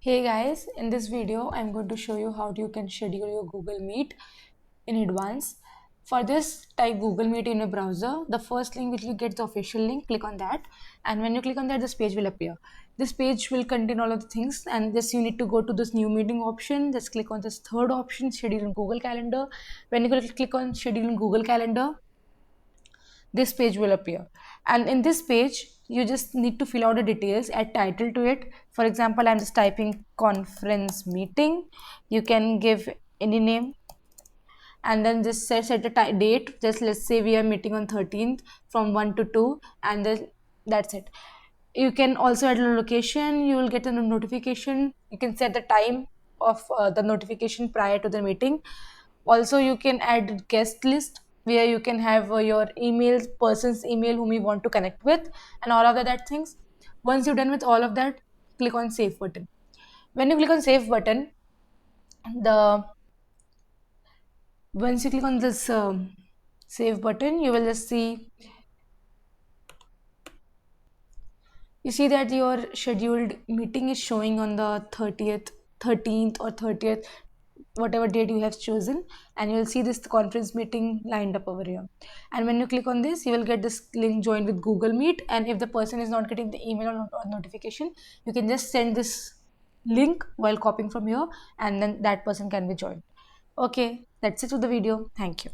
Hey guys, in this video I'm going to show you how you can schedule your Google Meet in advance. For this, type Google Meet in your browser. The first link which you get the official link, click on that, and when you click on that, this page will appear. This page will contain all of the things, and this you need to go to this new meeting option. Just click on this third option, schedule in Google Calendar. When you click on schedule in Google Calendar, this page will appear, and in this page you just need to fill out the details, add title to it. For example, I'm just typing conference meeting. You can give any name, and then just set a date. Just let's say we are meeting on 13th from 1 to 2, and then that's it. You can also add a location. You will get a notification. You can set the time of the notification prior to the meeting. Also, you can add guest list where you can have your emails, person's email whom you want to connect with, and all of that things. Once you're done with all of that, click on save button. When you click on save button, the once you click on this save button, you will just see that your scheduled meeting is showing on the 30th, 13th or 30th, whatever date you have chosen, and you'll see this conference meeting lined up over here. And when you click on this, you will get this link join with Google Meet, and if the person is not getting the email or notification, you can just send this link while copying from here, and then that person can be joined. Okay, that's it with the video. Thank you.